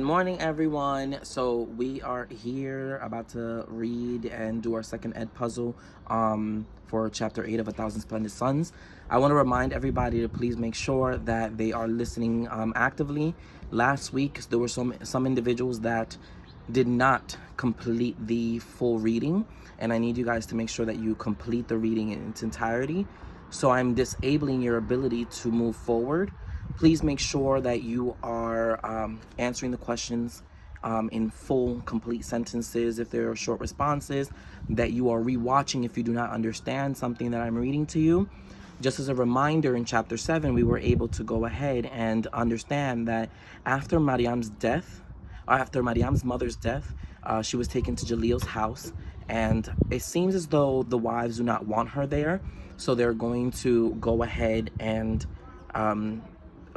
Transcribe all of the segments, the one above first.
morning, everyone. So we are here about to read and do our second ed puzzle for chapter 8 of A Thousand Splendid Suns. I want to remind everybody to please make sure that they are listening actively. Last week there were some individuals that did not complete the full reading, and I need you guys to make sure that you complete the reading in its entirety. So I'm disabling your ability to move forward. Please make sure that you are answering the questions in full, complete sentences if there are short responses, that you are rewatching if you do not understand something that I'm reading to you. Just as a reminder, in chapter 7, we were able to go ahead and understand that after Mariam's mother's death, she was taken to Jalil's house, and it seems as though the wives do not want her there, so they're going to go ahead and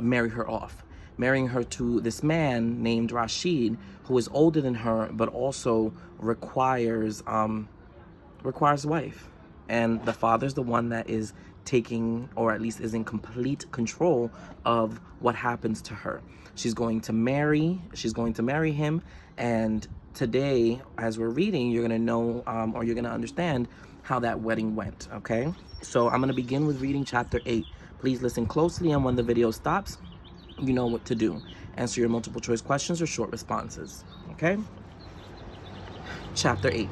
marry her off, marrying her to this man named Rashid, who is older than her, but also requires a wife. And the father's the one that is taking, or at least is in complete control of what happens to her. She's going to marry him, and today, as we're reading, you're gonna know, or you're gonna understand how that wedding went, okay? So I'm gonna begin with reading chapter 8. Please listen closely, and when the video stops, you know what to do. Answer your multiple choice questions or short responses, okay? Chapter 8.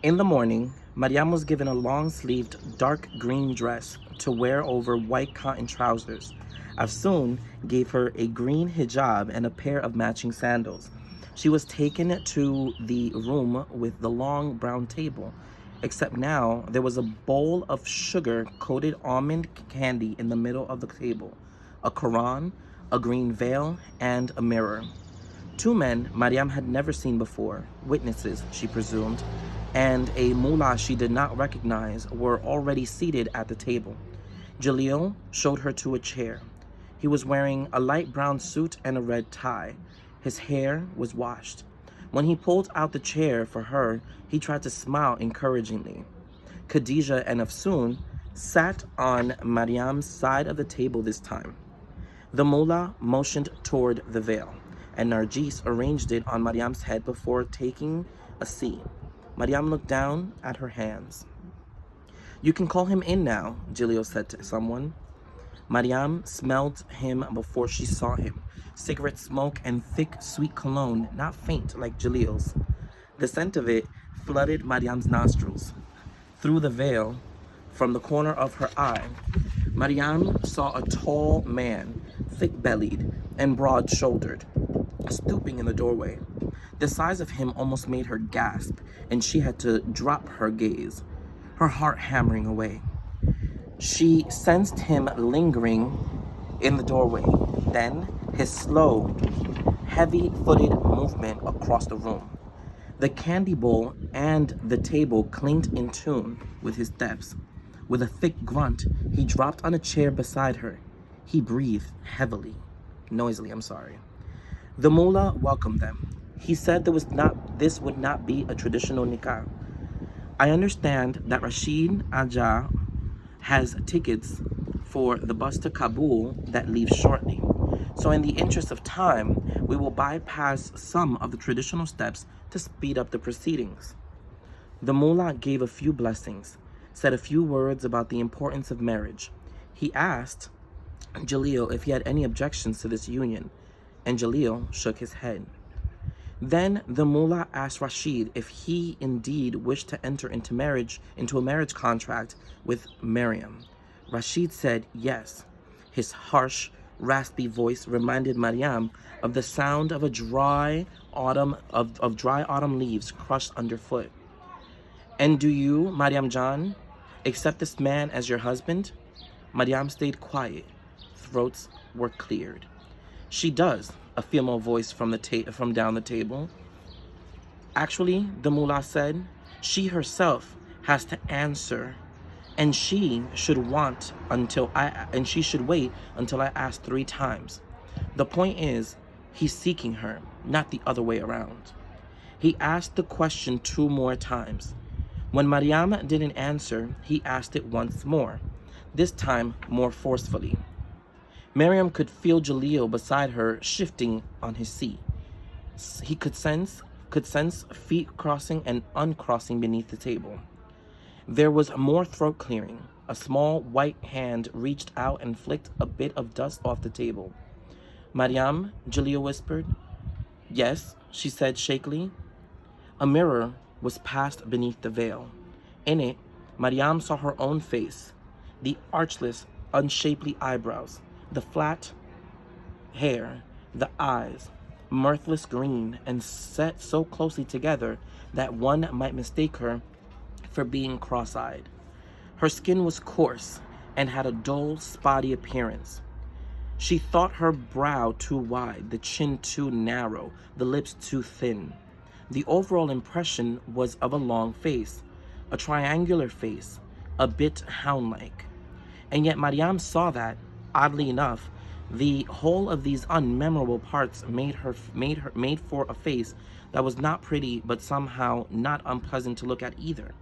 In the morning, Mariam was given a long-sleeved dark green dress to wear over white cotton trousers. Afsoon gave her a green hijab and a pair of matching sandals. She was taken to the room with the long brown table, except now there was a bowl of sugar-coated almond candy in the middle of the table, a Quran, a green veil, and a mirror. Two men Mariam had never seen before, witnesses, she presumed, and a mullah she did not recognize were already seated at the table. Jalil showed her to a chair. He was wearing a light brown suit and a red tie. His hair was washed. When he pulled out the chair for her, he tried to smile encouragingly. Khadija and Afsoon sat on Mariam's side of the table this time. The mullah motioned toward the veil, and Narjis arranged it on Mariam's head before taking a seat. Mariam looked down at her hands. "You can call him in now," Jalil said to someone. Mariam smelled him before she saw him. Cigarette smoke and thick, sweet cologne, not faint like Jalil's. The scent of it flooded Mariam's nostrils. Through the veil, from the corner of her eye, Mariam saw a tall man, thick-bellied and broad-shouldered, stooping in the doorway. The size of him almost made her gasp, and she had to drop her gaze, her heart hammering away. She sensed him lingering in the doorway, then his slow, heavy-footed movement across the room. The candy bowl and the table clinked in tune with his steps. With a thick grunt, he dropped on a chair beside her. He breathed noisily. The mullah welcomed them. He said this would not be a traditional nikah. "I understand that Rashid Aja has tickets for the bus to Kabul that leaves shortly. So in the interest of time, we will bypass some of the traditional steps to speed up the proceedings." The mullah gave a few blessings, said a few words about the importance of marriage. He asked Jalil if he had any objections to this union, and Jalil shook his head. Then the mullah asked Rashid if he indeed wished to enter into a marriage contract with Mariam. Rashid said yes. His harsh, raspy voice reminded Mariam of the sound of dry autumn leaves crushed underfoot. "And do you, Mariam Jan, accept this man as your husband?" Mariam stayed quiet. Throats were cleared. "She does," a female voice from down the table. "Actually," the mullah said, "she herself has to answer, and she should wait until I ask 3 times. The point is, he's seeking her, not the other way around." He asked the question 2 more times. When Mariam didn't answer, he asked it once more, this time more forcefully. Miriam could feel Jaleel beside her shifting on his seat. He could sense feet crossing and uncrossing beneath the table. There was more throat clearing. A small white hand reached out and flicked a bit of dust off the table. Mariam, Jaleel whispered. Yes, she said shakily. A mirror was passed beneath the veil. In it, Mariam saw her own face, the archless, unshapely eyebrows, the flat hair, the eyes, mirthless green and set so closely together that one might mistake her for being cross-eyed. Her skin was coarse and had a dull, spotty appearance. She thought her brow too wide, the chin too narrow, the lips too thin. The overall impression was of a long face, a triangular face, a bit hound-like. And yet Mariam saw that, oddly enough, the whole of these unmemorable parts made for a face that was not pretty but somehow not unpleasant to look at either.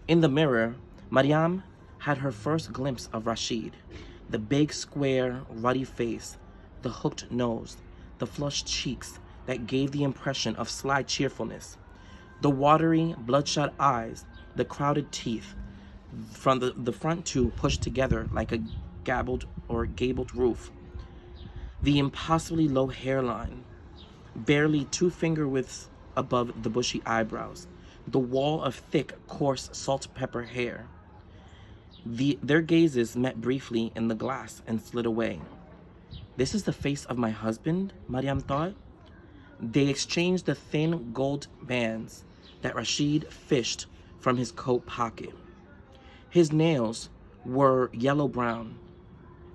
In the mirror, Mariam had her first glimpse of Rashid. The big, square, ruddy face, the hooked nose, the flushed cheeks that gave the impression of sly cheerfulness, the watery, bloodshot eyes, the crowded teeth, from the front two pushed together like a gabled roof, the impossibly low hairline, barely 2 finger widths above the bushy eyebrows, the wall of thick, coarse salt pepper hair. Their gazes met briefly in the glass and slid away. This is the face of my husband, Mariam thought. They exchanged the thin gold bands that Rashid fished from his coat pocket. His nails were yellow-brown,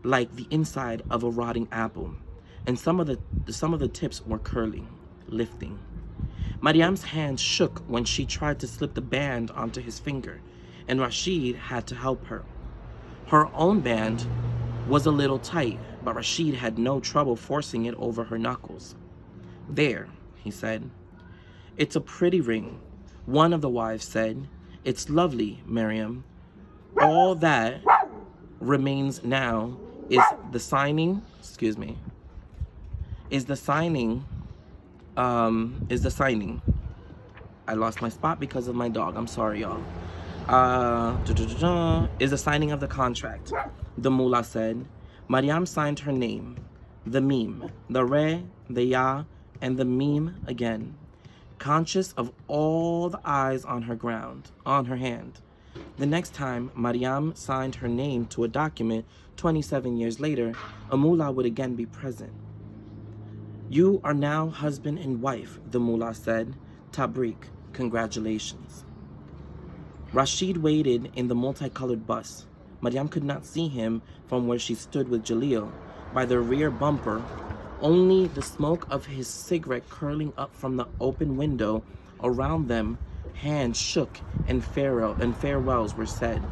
like the inside of a rotting apple, and some of the tips were curling, lifting. Mariam's hand shook when she tried to slip the band onto his finger, and Rashid had to help her. Her own band was a little tight, but Rashid had no trouble forcing it over her knuckles. There, he said. It's a pretty ring, one of the wives said. It's lovely, Mariam. All that remains now is the signing, I lost my spot because of my dog. I'm sorry, y'all. Is the signing of the contract, the mullah said. Mariam signed her name, the meme, the re, the ya, and the meme again, conscious of all the eyes on her hand. The next time Mariam signed her name to a document 27 years later, a mullah would again be present. You are now husband and wife, the mullah said. Tabrik, congratulations. Rashid waited in the multicolored bus. Mariam could not see him from where she stood with Jaleel. By the rear bumper, only the smoke of his cigarette curling up from the open window. Around them, hands shook and farewells were said.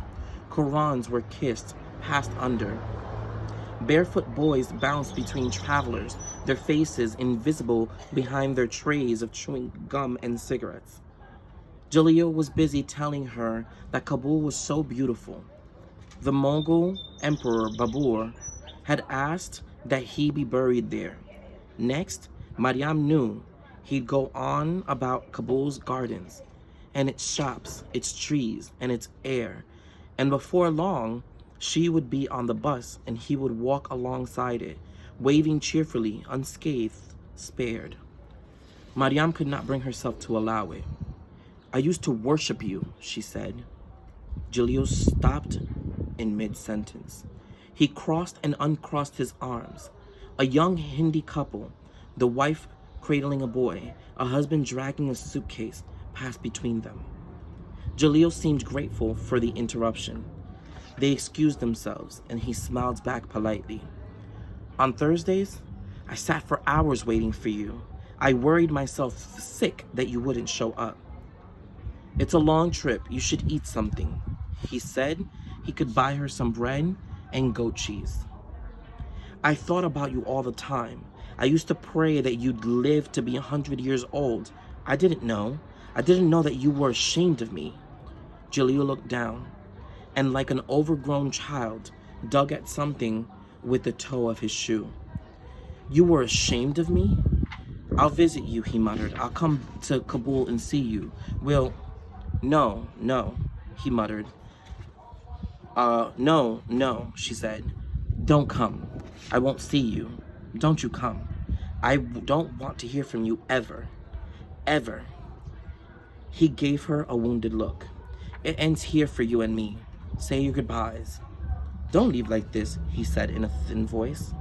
Qurans were kissed, passed under. Barefoot boys bounced between travelers, their faces invisible behind their trays of chewing gum and cigarettes. Jaleel was busy telling her that Kabul was so beautiful. The Mongol Emperor Babur had asked that he be buried there. Next, Mariam knew he'd go on about Kabul's gardens, and its shops, its trees, and its air, and before long, she would be on the bus and he would walk alongside it, waving cheerfully, unscathed, spared. Mariam could not bring herself to allow it. I used to worship you, she said. Jaleel stopped in mid-sentence. He crossed and uncrossed his arms. A young Hindi couple, the wife cradling a boy, a husband dragging a suitcase, passed between them. Jaleel seemed grateful for the interruption. They excused themselves, and he smiled back politely. On Thursdays, I sat for hours waiting for you. I worried myself sick that you wouldn't show up. It's a long trip. You should eat something. He said he could buy her some bread and goat cheese. I thought about you all the time. I used to pray that you'd live to be 100 years old. I didn't know that you were ashamed of me. Jaleel looked down, and like an overgrown child, dug at something with the toe of his shoe. You were ashamed of me? I'll visit you, he muttered. I'll come to Kabul and see you. No, he muttered. No, she said. Don't come. I won't see you. Don't you come. I don't want to hear from you ever. Ever. He gave her a wounded look. It ends here for you and me. Say your goodbyes. Don't leave like this, he said in a thin voice.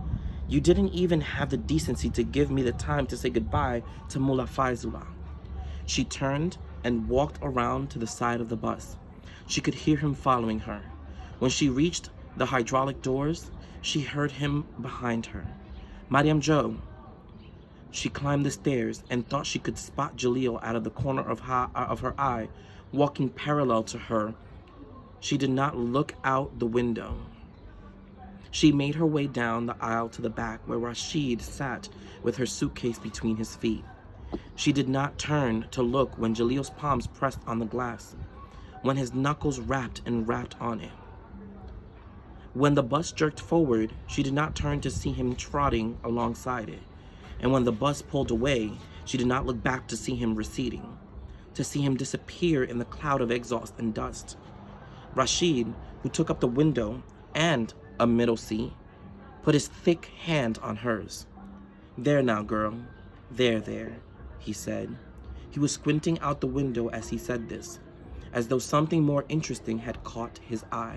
You didn't even have the decency to give me the time to say goodbye to Mullah Faizullah. She turned and walked around to the side of the bus. She could hear him following her. When she reached the hydraulic doors, she heard him behind her. Mariam Jo. She climbed the stairs and thought she could spot Jalil out of the corner of her eye, walking parallel to her. She did not look out the window. She made her way down the aisle to the back where Rashid sat with her suitcase between his feet. She did not turn to look when Jalil's palms pressed on the glass, when his knuckles rapped on it. When the bus jerked forward, she did not turn to see him trotting alongside it. And when the bus pulled away, she did not look back to see him receding, to see him disappear in the cloud of exhaust and dust. Rashid, who took up the window and a middle seat, put his thick hand on hers. There now, girl. There, he said. He was squinting out the window as he said this, as though something more interesting had caught his eye.